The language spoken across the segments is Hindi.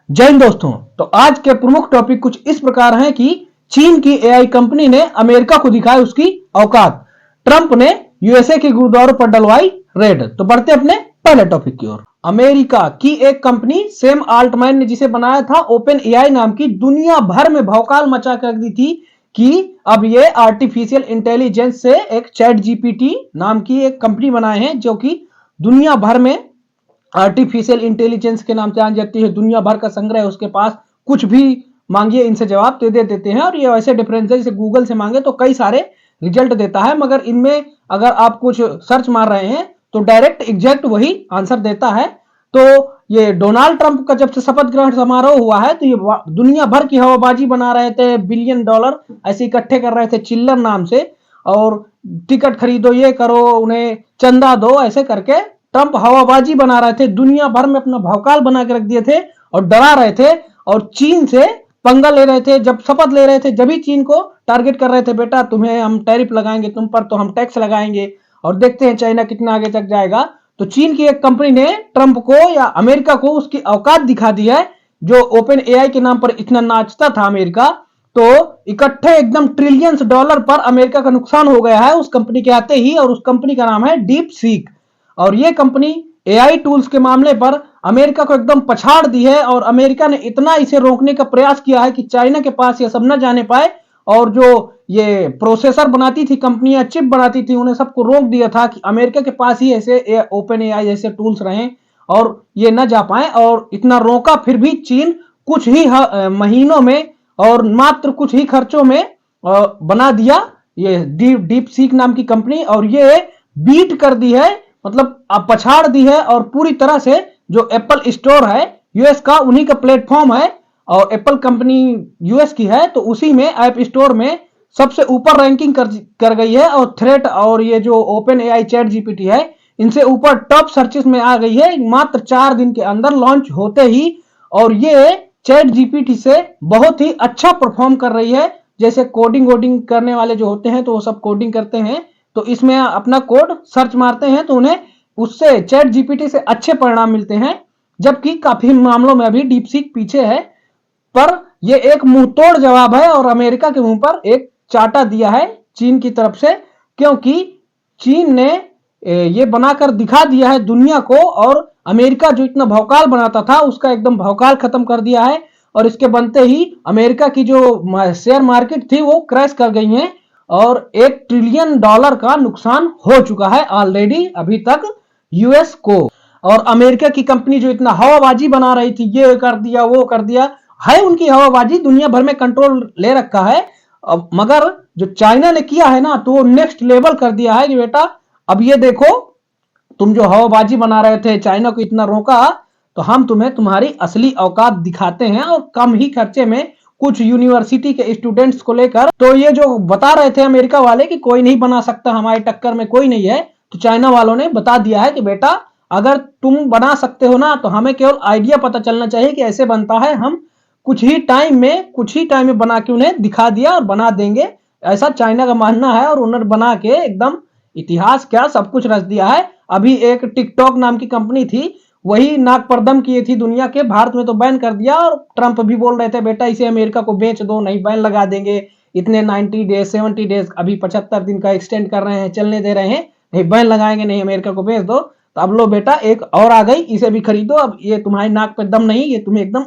जय हिंद दोस्तों। तो आज के प्रमुख टॉपिक कुछ इस प्रकार हैं कि चीन की एआई कंपनी ने अमेरिका को दिखाई उसकी औकात। ट्रंप ने यूएसए के गुरुद्वारों पर डलवाई रेड। तो बढ़ते अपने पहले टॉपिक की ओर। अमेरिका की एक कंपनी सैम आल्टमैन ने जिसे बनाया था ओपन एआई नाम की, दुनिया भर में भौकाल मचा कर दी थी कि अब ये आर्टिफिशियल इंटेलिजेंस से एक चैट जीपीटी नाम की एक कंपनी बनाए हैं जो कि दुनिया भर में आर्टिफिशियल इंटेलिजेंस के नाम से जानी जाती है। दुनिया भर का संग्रह है उसके पास, कुछ भी मांगिए इनसे जवाब दे देते हैं। और ये वैसे डिफरेंस है, जैसे गूगल से मांगे तो कई सारे रिजल्ट देता है, मगर इनमें अगर आप कुछ सर्च मार रहे हैं तो डायरेक्ट एग्जैक्ट वही आंसर देता है। तो ये डोनाल्ड ट्रंप का जब से शपथ ग्रहण समारोह हुआ है तो ये दुनिया भर की हवाबाजी बना रहे थे, बिलियन डॉलर ऐसे इकट्ठे कर रहे थे चिल्लर नाम से, और टिकट खरीदो, ये करो, उन्हें चंदा दो, ऐसे करके ट्रंप हवाबाजी बना रहे थे, दुनिया भर में अपना भौकाल बना के रख दिए थे और डरा रहे थे और चीन से पंगा ले रहे थे। जब शपथ ले रहे थे जब ही चीन को टारगेट कर रहे थे, बेटा तुम्हें हम टैरिफ लगाएंगे, तुम पर तो हम टैक्स लगाएंगे, और देखते हैं चाइना कितना आगे तक जाएगा। तो चीन की एक कंपनी ने ट्रंप को या अमेरिका को उसकी औकात दिखा दी है। जो ओपन एआई के नाम पर इतना नाचता था अमेरिका, तो इकट्ठे एकदम ट्रिलियंस डॉलर पर अमेरिका का नुकसान हो गया है उस कंपनी के आते ही। और उस कंपनी का नाम है डीप सीक। और ये कंपनी एआई टूल्स के मामले पर अमेरिका को एकदम पछाड़ दी है, और अमेरिका ने इतना इसे रोकने का प्रयास किया है कि चाइना के पास ये सब न जाने पाए। और जो ये प्रोसेसर बनाती थी कंपनियां, चिप बनाती थी, उन्हें सबको रोक दिया था कि अमेरिका के पास ही ऐसे ओपन एआई जैसे टूल्स रहें और ये न जा पाए। और इतना रोका फिर भी चीन कुछ ही महीनों में और मात्र कुछ ही खर्चों में बना दिया ये डीप सीक नाम की कंपनी, और ये बीट कर दी है, मतलब पछाड़ दी है। और पूरी तरह से जो एप्पल स्टोर है यूएस का, उन्हीं का प्लेटफॉर्म है, और एप्पल कंपनी यूएस की है, तो उसी में ऐप स्टोर में सबसे ऊपर रैंकिंग कर गई है। और थ्रेट और ये जो ओपन एआई चैट जीपीटी है, इनसे ऊपर टॉप सर्चेस में आ गई है मात्र 4 दिन के अंदर लॉन्च होते ही। और ये चैट जीपीटी से बहुत ही अच्छा परफॉर्म कर रही है। जैसे कोडिंग वोडिंग करने वाले जो होते हैं तो वो सब कोडिंग करते हैं, तो इसमें अपना कोड सर्च मारते हैं तो उन्हें उससे चैट जीपीटी से अच्छे परिणाम मिलते हैं। जबकि काफी मामलों में अभी डीपसीक पीछे है, पर यह एक मुंहतोड़ जवाब है और अमेरिका के मुंह पर एक चाटा दिया है चीन की तरफ से, क्योंकि चीन ने ये बनाकर दिखा दिया है दुनिया को, और अमेरिका जो इतना भौकाल बनाता था उसका एकदम भौकाल खत्म कर दिया है। और इसके बनते ही अमेरिका की जो शेयर मार्केट थी वो क्रैश कर गई है, और $1 ट्रिलियन का नुकसान हो चुका है ऑलरेडी अभी तक यूएस को। और अमेरिका की कंपनी जो इतना हवाबाजी बना रही थी, ये कर दिया वो कर दिया, है उनकी हवाबाजी दुनिया भर में कंट्रोल ले रखा है। मगर जो चाइना ने किया है ना, तो वो नेक्स्ट लेवल कर दिया है कि बेटा अब ये देखो, तुम जो हवाबाजी बना रहे थे, चाइना को इतना रोका, तो हम तुम्हें तुम्हारी असली औकात दिखाते हैं। और कम ही खर्चे में कुछ यूनिवर्सिटी के स्टूडेंट्स को लेकर, तो ये जो बता रहे थे अमेरिका वाले कि कोई नहीं बना सकता, हमारी टक्कर में कोई नहीं है, तो चाइना वालों ने बता दिया है कि बेटा अगर तुम बना सकते हो ना, तो हमें केवल आइडिया पता चलना चाहिए कि ऐसे बनता है, हम कुछ ही टाइम में बना के उन्हें दिखा दिया और बना देंगे, ऐसा चाइना का मानना है। और उन्होंने बना के एकदम इतिहास क्या सब कुछ रच दिया है। अभी एक टिकटॉक नाम की कंपनी थी, वही नाक पर दम किए थी दुनिया के, भारत में तो बैन कर दिया। और ट्रंप भी बोल रहे थे बेटा इसे अमेरिका को बेच दो, नहीं बैन लगा देंगे, इतने 90 डेज 70 डेज अभी 75 दिन का एक्सटेंड कर रहे हैं, चलने दे रहे हैं, नहीं बैन लगाएंगे, नहीं अमेरिका को बेच दो। तो अब लो बेटा एक और आ गई, इसे भी खरीदो, अब ये तुम्हारी नाक पर दम नहीं, ये तुम्हें एकदम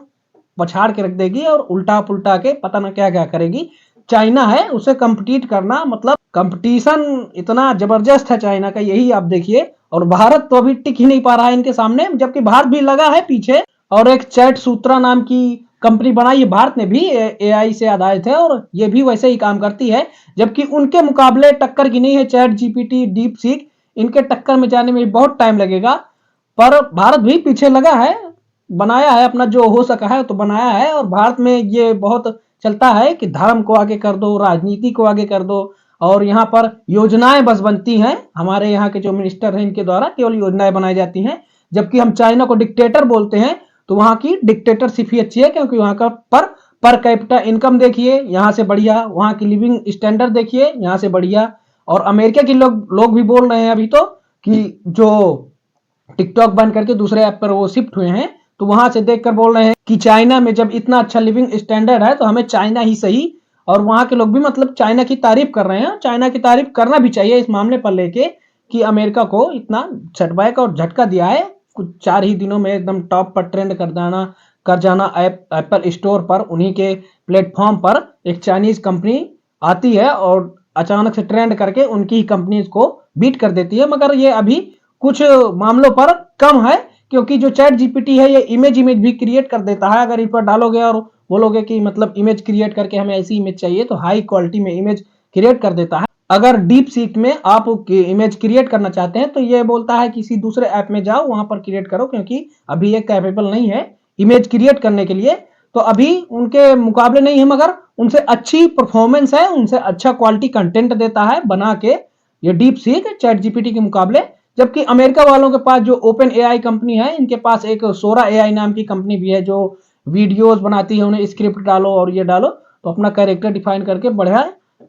पछाड़ के रख देगी और उल्टा पुल्टा के पता ना क्या क्या करेगी। चाइना है, उसे कंपीट करना, मतलब कंपटीशन इतना जबरदस्त है चाइना का, यही आप देखिए। और भारत तो अभी टिक ही नहीं पा रहा है इनके सामने, जबकि भारत भी लगा है पीछे। और एक चैट सूत्रा नाम की कंपनी बनाई है भारत ने भी, एआई से आधारित है, और ये भी वैसे ही काम करती है, जबकि उनके मुकाबले टक्कर की नहीं है चैट जीपीटी डीप सीक, इनके टक्कर में जाने में बहुत टाइम लगेगा। पर भारत भी पीछे लगा है, बनाया है अपना जो हो सका है तो बनाया है। और भारत में ये बहुत चलता है कि धर्म को आगे कर दो, राजनीति को आगे कर दो, और यहाँ पर योजनाएं बस बनती हैं, हमारे यहाँ के जो मिनिस्टर हैं इनके द्वारा केवल योजनाएं बनाई जाती हैं। जबकि हम चाइना को डिक्टेटर बोलते हैं, तो वहां की डिक्टेटरशिप ही अच्छी है, क्योंकि वहां का पर कैपिटा इनकम देखिए यहाँ से बढ़िया, वहां की लिविंग स्टैंडर्ड देखिए यहाँ से बढ़िया। और अमेरिका के लोग भी बोल रहे हैं अभी तो कि जो टिकटॉक बंद करके दूसरे ऐप पर वो शिफ्ट हुए हैं, तो वहां से देखकर बोल रहे हैं कि चाइना में जब इतना अच्छा लिविंग स्टैंडर्ड है तो हमें चाइना ही सही। और वहां के लोग भी मतलब चाइना की तारीफ कर रहे हैं। चाइना की तारीफ करना भी चाहिए इस मामले पर लेके कि अमेरिका को इतना सेटबैक और झटका दिया है, कुछ 4 ही दिनों में एकदम टॉप पर ट्रेंड कर जाना एप्पल स्टोर पर, उन्हीं के प्लेटफॉर्म पर एक चाइनीज कंपनी आती है और अचानक से ट्रेंड करके उनकी ही कंपनीज को बीट कर देती है। मगर ये अभी कुछ मामलों पर कम है, क्योंकि जो चैट जीपीटी है ये इमेज भी क्रिएट कर देता है। अगर इन पर डालोगे और बोलोगे कि मतलब इमेज क्रिएट करके हमें ऐसी इमेज चाहिए, तो हाई क्वालिटी में इमेज क्रिएट कर देता है। अगर डीप सीक में आप इमेज क्रिएट करना चाहते हैं तो ये बोलता है किसी दूसरे ऐप में जाओ, वहां पर क्रिएट करो, क्योंकि अभी ये कैपेबल नहीं है इमेज क्रिएट करने के लिए। तो अभी उनके मुकाबले नहीं है, मगर उनसे अच्छी परफॉर्मेंस है, उनसे अच्छा क्वालिटी कंटेंट देता है बना के ये डीप सीक चैट जीपीटी के मुकाबले। जबकि अमेरिका वालों के पास जो ओपन एआई कंपनी है, इनके पास एक सोरा एआई नाम की कंपनी भी है जो वीडियोस बनाती है, उन्हें स्क्रिप्ट डालो और ये डालो तो अपना कैरेक्टर डिफाइन करके बढ़िया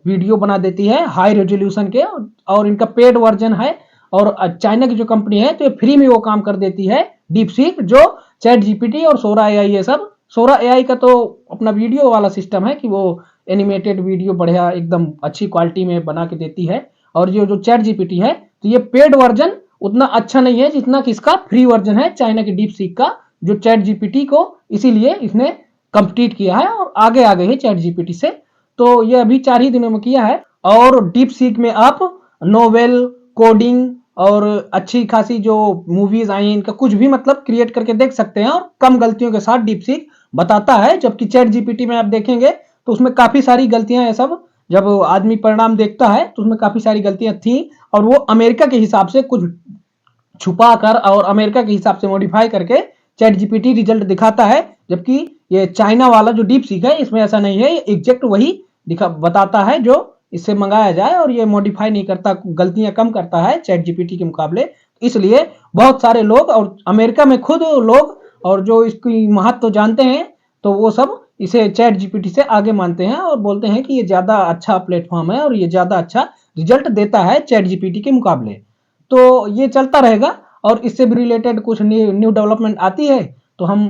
वीडियो बना देती है हाई रेजोल्यूशन के। और इनका पेड वर्जन है। और चाइना की जो कंपनी है तो ये फ्री में वो काम कर देती है डीप सीक, जो चैट जीपीटी और सोरा एआई ये सब। सोरा एआई का तो अपना वीडियो वाला सिस्टम है कि वो एनिमेटेड वीडियो बढ़िया एकदम अच्छी क्वालिटी में बना के देती है। और ये जो चैट जीपीटी है तो ये पेड वर्जन उतना अच्छा नहीं है जितना कि इसका फ्री वर्जन है चाइना की डीप सीक का, जो चैट जीपीटी को इसीलिए इसने कंप्लीट किया है और आगे आ गई है चैट जीपीटी से। तो ये अभी 4 ही दिनों में किया है। और डीप सीक में आप नोवेल, कोडिंग और अच्छी खासी जो मूवीज आई हैं इनका कुछ भी मतलब क्रिएट करके देख सकते हैं और कम गलतियों के साथ डीप सीक बताता है। जबकि चैट जीपीटी में आप देखेंगे तो उसमें काफी सारी गलतियां हैं सब। जब आदमी परिणाम देखता है तो उसमें काफी सारी गलतियां थी और वो अमेरिका के हिसाब से कुछ छुपा कर और अमेरिका के हिसाब से मॉडिफाई करके चैट जीपीटी रिजल्ट दिखाता है। जबकि ये चाइना वाला जो डीप सीक है इसमें ऐसा नहीं है, एग्जैक्ट वही बताता है जो इससे मंगाया जाए और ये मॉडिफाई नहीं करता, गलतियां कम करता है चैट जीपीटी के मुकाबले। इसलिए बहुत सारे लोग और अमेरिका में खुद लोग और जो इसकी महत्व जानते हैं तो वो सब इसे चैट जीपीटी से आगे मानते हैं और बोलते हैं कि ये ज्यादा अच्छा प्लेटफॉर्म है और ये ज्यादा अच्छा रिजल्ट देता है चैट जीपीटी के मुकाबले। तो ये चलता रहेगा और इससे भी रिलेटेड कुछ न्यू डेवलपमेंट आती है तो हम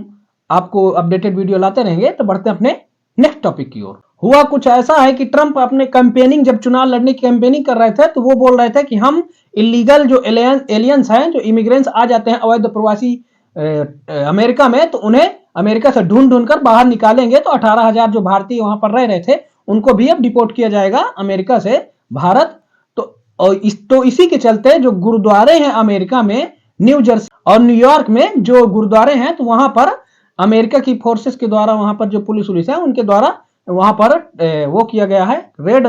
आपको अपडेटेड वीडियो लाते रहेंगे। तो बढ़ते हैं अपने नेक्स्ट टॉपिक की ओर। हुआ कुछ ऐसा है कि ट्रंप अपने कैंपेनिंग, जब चुनाव लड़ने की कैंपेनिंग कर रहे थे तो वो बोल रहे थे कि हम इलीगल जो एलियंस हैं, जो इमिग्रेंट्स आ जाते हैं अवैध प्रवासी अमेरिका में, तो उन्हें अमेरिका से ढूंढ कर बाहर निकालेंगे। तो 18,000 जो भारतीय वहां पर रह रहे थे उनको भी अब डिपोर्ट किया जाएगा अमेरिका से भारत। तो इसी के चलते जो गुरुद्वारे हैं अमेरिका में, न्यू जर्सी और न्यूयॉर्क में जो गुरुद्वारे हैं, तो वहां पर अमेरिका की फोर्सेस के द्वारा, वहां पर जो पुलिस है उनके द्वारा वहां पर वो किया गया है, रेड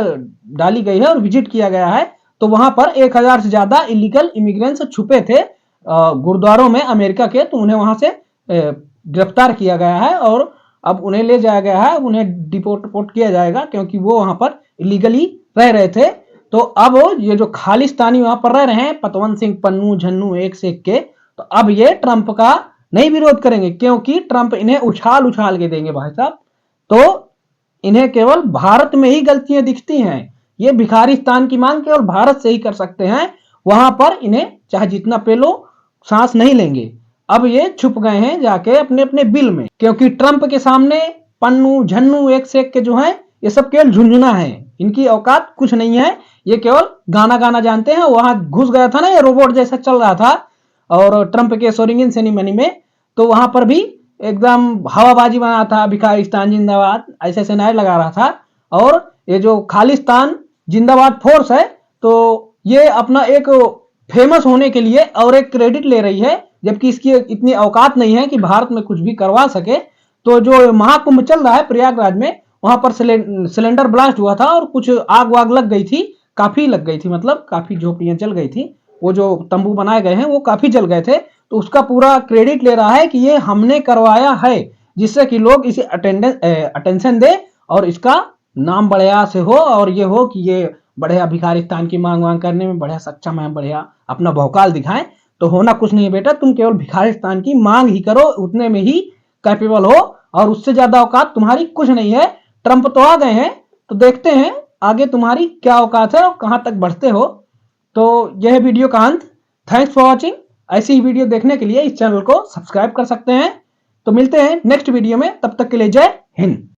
डाली गई है और विजिट किया गया है। तो वहां पर 1,000 से ज्यादा इलीगल इमिग्रेंट्स छुपे थे गुरुद्वारों में अमेरिका के, तो उन्हें वहां से गिरफ्तार किया गया है और अब उन्हें ले जाया गया है, उन्हें डिपोर्ट किया जाएगा क्योंकि वो वहां पर इलीगली रह रहे थे। तो अब ये जो खालिस्तानी वहां पर रह रहे हैं, पतवंत सिंह पन्नू झन्नू एक से एक के, तो अब ये ट्रंप का नहीं विरोध करेंगे क्योंकि ट्रंप इन्हें उछाल के देंगे भाई साहब। तो इन्हें केवल भारत में ही गलतियां दिखती हैं, ये भिखारिस्तान की मांग केवल भारत से ही कर सकते हैं, वहां पर इन्हें चाहे जितना पे लो सांस नहीं लेंगे। अब ये छुप गए हैं जाके अपने अपने बिल में, क्योंकि ट्रंप के सामने पन्नू झन्नू एक से एक के जो है ये सब केवल झुंझुना है, इनकी औकात कुछ नहीं है, ये केवल गाना जानते हैं। वहां घुस गया था ना ये रोबोट जैसा चल रहा था और ट्रंप के सोरिंगन सेरेमनी में, तो वहां पर भी एकदम हवाबाजी बना था, भिखारिस्तान जिंदाबाद ऐसे ऐसे नारे लगा रहा था। और ये जो खालिस्तान जिंदाबाद फोर्स है तो ये अपना एक फेमस होने के लिए और एक क्रेडिट ले रही है, जबकि इसकी इतनी औकात नहीं है कि भारत में कुछ भी करवा सके। तो जो महाकुंभ चल रहा है प्रयागराज में, वहां पर सिलेंडर ब्लास्ट हुआ था और कुछ आग वाग लग गई थी, काफी लग गई थी, मतलब काफी झोपड़ियां जल गई थी, वो जो तंबू बनाए गए हैं वो काफी जल गए थे। तो उसका पूरा क्रेडिट ले रहा है कि ये हमने करवाया है, जिससे कि लोग इसे अटेंशन दे और इसका नाम बढ़िया से हो और ये हो कि ये बढ़िया भिखारिस्तान की मांग करने में बढ़िया सक्षम है, बढ़िया अपना भौकाल दिखाएं। तो होना कुछ नहीं है बेटा, तुम केवल भिखारिस्तान की मांग ही करो, उतने में ही कैपेबल हो और उससे ज्यादा औकात तुम्हारी कुछ नहीं है। ट्रंप तो आ गए हैं, तो देखते हैं आगे तुम्हारी क्या औकात है और कहां तक बढ़ते हो। तो यह वीडियो का अंत। Thanks for watching. ऐसी ही वीडियो देखने के लिए इस चैनल को सब्सक्राइब कर सकते हैं। तो मिलते हैं नेक्स्ट वीडियो में, तब तक के लिए जय हिंद।